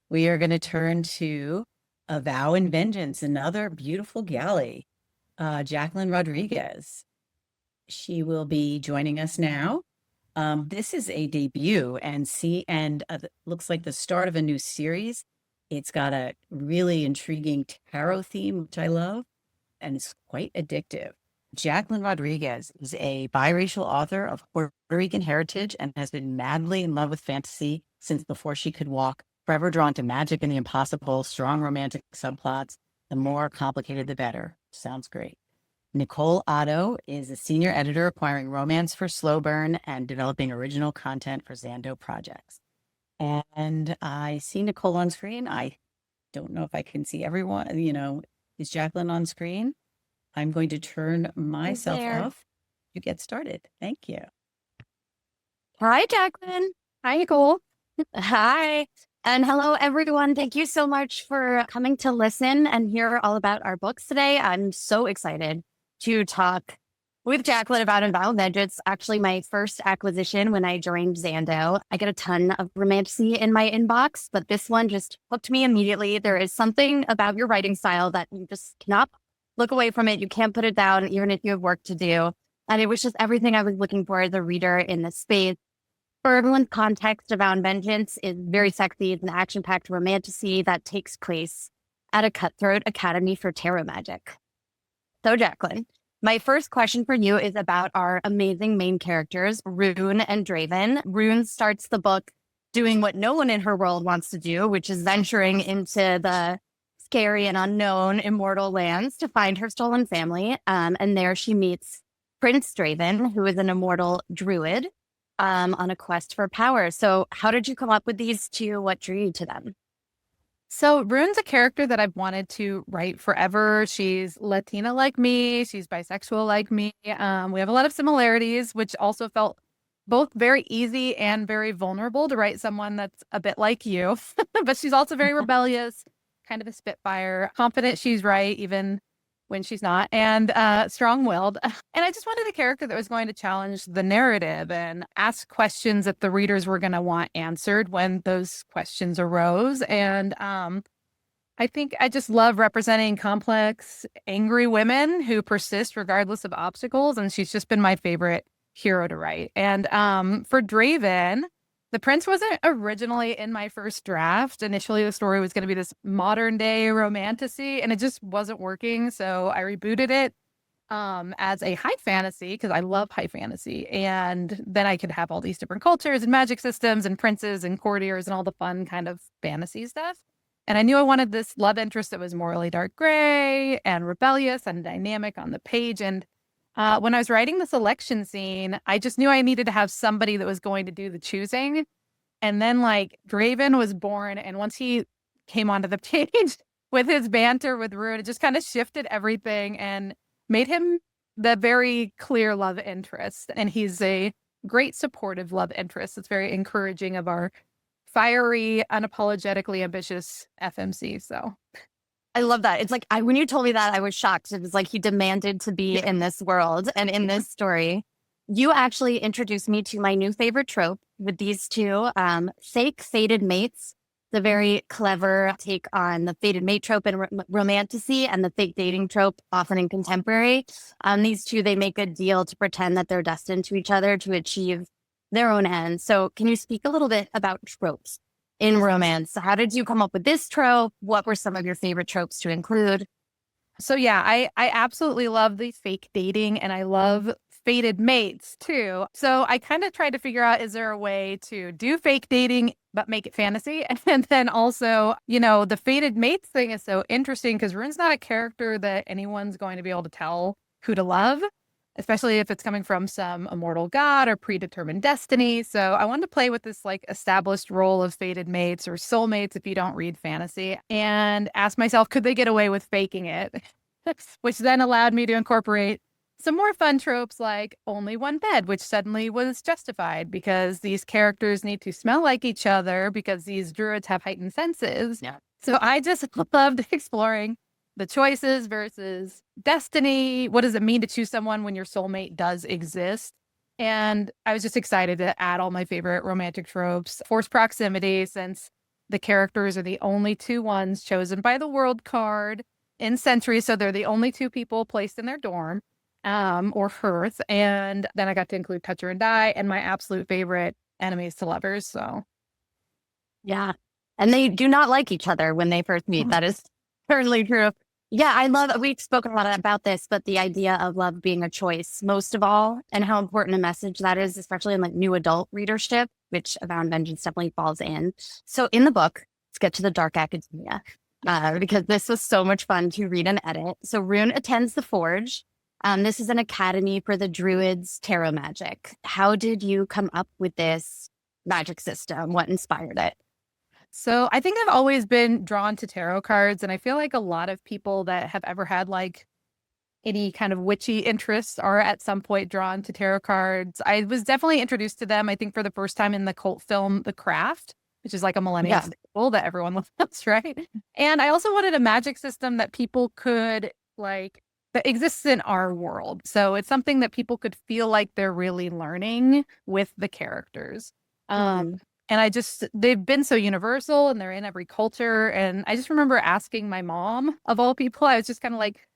we are going to turn to A Vow in Vengeance, another beautiful galley, Jaclyn Rodriguez. She will be joining us now. This is a debut and looks like the start of a new series. It's got a really intriguing tarot theme, which I love, and it's quite addictive. Jaclyn Rodriguez is a biracial author of Puerto Rican heritage and has been madly in love with fantasy since before she could walk, forever drawn to magic and the impossible, strong romantic subplots. The more complicated, the better. Sounds great. Nicole Otto is a senior editor acquiring romance for Slowburn and developing original content for Zando projects. And I see Nicole on screen. I don't know if I can see everyone. Is Jaclyn on screen? I'm going to turn myself off to get started. Thank you. Hi, Jaclyn. Hi, Nicole. Hi. And hello, everyone. Thank you so much for coming to listen and hear all about our books today. I'm so excited to talk with Jaclyn about A VOW in Vengeance. It's actually my first acquisition when I joined Zando. I get a ton of romantasy in my inbox, but this one just hooked me immediately. There is something about your writing style that you just cannot look away from it. You can't put it down, even if you have work to do. And it was just everything I was looking for as a reader in this space. For everyone's context, A VOW in Vengeance is very sexy. It's an action-packed romantasy that takes place at a cutthroat academy for tarot magic. So, Jaclyn, my first question for you is about our amazing main characters, Rune and Draven. Rune starts the book doing what no one in her world wants to do, which is venturing into the scary and unknown immortal lands to find her stolen family. And there she meets Prince Draven, who is an immortal druid, on a quest for power. So how did you come up with these two? What drew you to them? So Rune's a character that I've wanted to write forever. She's Latina like me. She's bisexual like me. We have a lot of similarities, which also felt both very easy and very vulnerable to write someone that's a bit like you. But she's also very rebellious, kind of a spitfire, confident she's right, even when she's not, and strong-willed. And I just wanted a character that was going to challenge the narrative and ask questions that the readers were going to want answered when those questions arose. And I think I just love representing complex, angry women who persist regardless of obstacles. And she's just been my favorite hero to write. And for Draven, the prince wasn't originally in my first draft. Initially, the story was going to be this modern day romantasy, and it just wasn't working. So I rebooted it as a high fantasy because I love high fantasy. And then I could have all these different cultures and magic systems and princes and courtiers and all the fun kind of fantasy stuff. And I knew I wanted this love interest that was morally dark gray and rebellious and dynamic on the page. And when I was writing this election scene, I just knew I needed to have somebody that was going to do the choosing. And then Draven was born. And once he came onto the page with his banter with Rune, it just kind of shifted everything and made him the very clear love interest. And he's a great supportive love interest. It's very encouraging of our fiery, unapologetically ambitious FMC. So I love that. It's like, when you told me that, I was shocked. It was like he demanded to be in this world and in this story. You actually introduced me to my new favorite trope with these two, fake fated mates. The very clever take on the fated mate trope in romantasy and the fake dating trope, often in contemporary. These two, they make a deal to pretend that they're destined to each other to achieve their own ends. So can you speak a little bit about tropes in romance? How did you come up with this trope? What were some of your favorite tropes to include? So yeah, I absolutely love the fake dating, and I love fated mates too. So I kind of tried to figure out, is there a way to do fake dating but make it fantasy? And then also, the fated mates thing is so interesting because Rune's not a character that anyone's going to be able to tell who to love, especially if it's coming from some immortal god or predetermined destiny. So I wanted to play with this established role of fated mates or soulmates if you don't read fantasy, and ask myself, could they get away with faking it? Which then allowed me to incorporate some more fun tropes like only one bed, which suddenly was justified because these characters need to smell like each other because these druids have heightened senses. Yeah. So I just loved exploring the choices versus destiny. What does it mean to choose someone when your soulmate does exist? And I was just excited to add all my favorite romantic tropes. Forced proximity, since the characters are the only two ones chosen by the world card in Century. So they're the only two people placed in their dorm or hearth. And then I got to include Toucher and Die and my absolute favorite, enemies to lovers. So Yeah. And they do not like each other when they first meet. That is certainly true. Yeah, I love, we've spoken a lot about this, but the idea of love being a choice, most of all, and how important a message that is, especially in like new adult readership, which A VOW in Vengeance definitely falls in. So in the book, let's get to the dark academia, because this was so much fun to read and edit. So Rune attends the Forge. This is an academy for the druids' tarot magic. How did you come up with this magic system? What inspired it? So I think I've always been drawn to tarot cards, and I feel like a lot of people that have ever had like any kind of witchy interests are at some point drawn to tarot cards. I was definitely introduced to them, I think, for the first time in the cult film The Craft, which is like a millennium staple that everyone loves, right? And I also wanted a magic system that people could like, that exists in our world. So it's something that people could feel like they're really learning with the characters. And they've been so universal and they're in every culture. And I just remember asking my mom, of all people, I was just kind of like,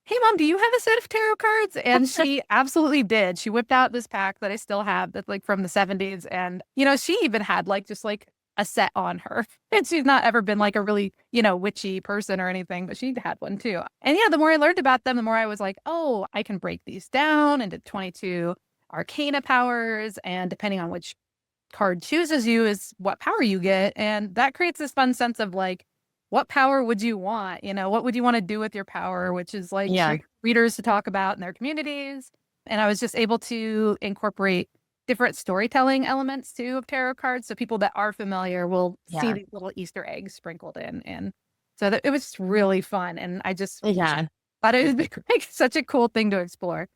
hey, Mom, do you have a set of tarot cards? And she absolutely did. She whipped out this pack that I still have that's like from the 70s. And, you know, she even had like just like a set on her. And she's not ever been like a really, you know, witchy person or anything, but she had one too. And yeah, the more I learned about them, the more I was like, oh, I can break these down into 22 arcana powers. And depending on which card chooses you is what power you get. And that creates this fun sense of like, what power would you want? You know, what would you want to do with your power? Which is like readers to talk about in their communities. And I was just able to incorporate different storytelling elements too of tarot cards. So people that are familiar will see these little Easter eggs sprinkled in. And so it was just really fun. And I just thought it would be like such a cool thing to explore.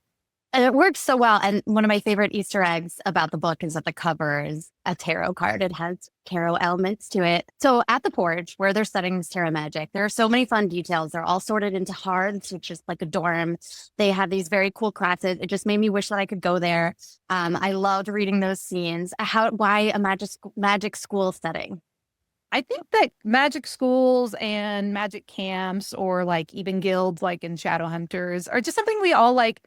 And it works so well. And one of my favorite Easter eggs about the book is that the cover is a tarot card. It has tarot elements to it. So at the Forge, where they're studying this tarot magic, there are so many fun details. They're all sorted into hearths, which is like a dorm. They have these very cool classes. It just made me wish that I could go there. I loved reading those scenes. Why a magic school setting? I think that magic schools and magic camps or like even guilds like in Shadowhunters are just something we all like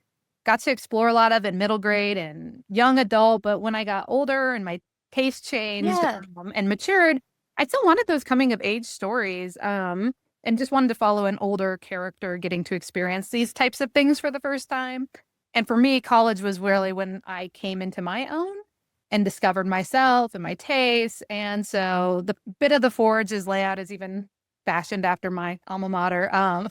got to explore a lot of in middle grade and young adult. But when I got older and my taste changed and matured, I still wanted those coming of age stories and just wanted to follow an older character getting to experience these types of things for the first time. And for me, college was really when I came into my own and discovered myself and my tastes. And so the bit of the Forge's layout is even fashioned after my alma mater.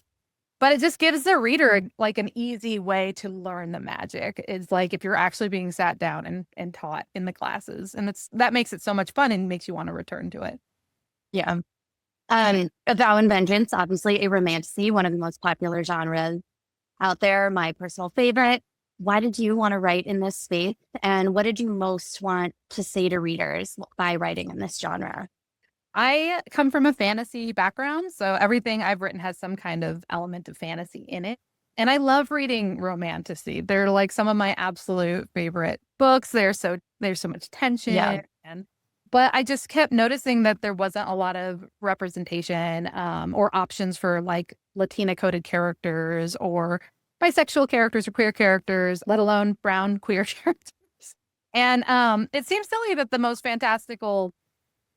But it just gives the reader like an easy way to learn the magic. It's like if you're actually being sat down and taught in the classes. And that makes it so much fun and makes you want to return to it. Yeah. A VOW in Vengeance, obviously a romantasy, one of the most popular genres out there, my personal favorite. Why did you want to write in this space? And what did you most want to say to readers by writing in this genre? I come from a fantasy background, so everything I've written has some kind of element of fantasy in it. And I love reading romantasy. They're like some of my absolute favorite books. There's so much tension. But I just kept noticing that there wasn't a lot of representation or options for like Latina coded characters or bisexual characters or queer characters, let alone brown queer characters. And it seems silly that the most fantastical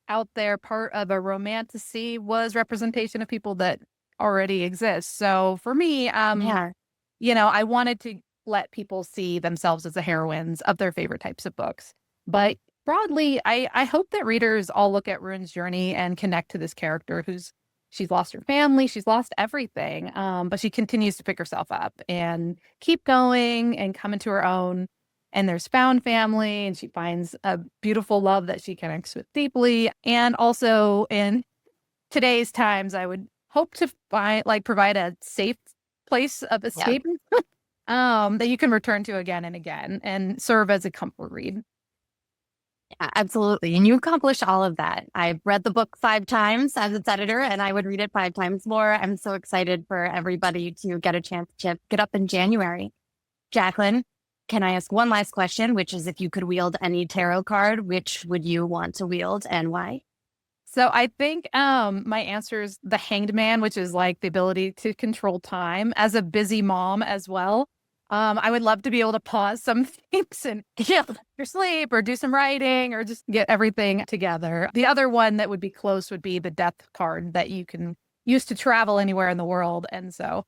out there part of a romantasy was representation of people that already exist. So for me, you know, I wanted to let people see themselves as the heroines of their favorite types of books. But broadly, I hope that readers all look at Rune's journey and connect to this character she's lost her family, she's lost everything, but she continues to pick herself up and keep going and come into her own. And there's found family, and she finds a beautiful love that she connects with deeply. And also in today's times, I would hope to provide a safe place of escape that you can return to again and again and serve as a comfort read. Yeah, absolutely. And you accomplish all of that. I've read the book 5 times as its editor, and I would read it 5 times more. I'm so excited for everybody to get a chance to get up in January. Jaclyn, can I ask one last question, which is if you could wield any tarot card, which would you want to wield and why? So I think my answer is the Hanged Man, which is like the ability to control time as a busy mom as well. I would love to be able to pause some things and get your sleep or do some writing or just get everything together. The other one that would be close would be the Death card that you can use to travel anywhere in the world. And so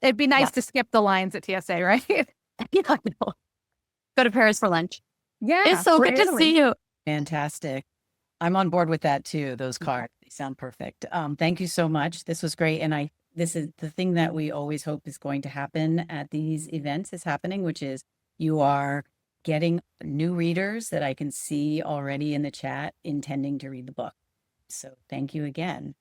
it'd be nice to skip the lines at TSA, right? Yeah, I know. Go to Paris for lunch. Yeah. It's so good to see you. Fantastic. I'm on board with that too. Those cards, they sound perfect. Thank you so much. This was great. And this is the thing that we always hope is going to happen at these events is happening, which is you are getting new readers that I can see already in the chat intending to read the book. So thank you again.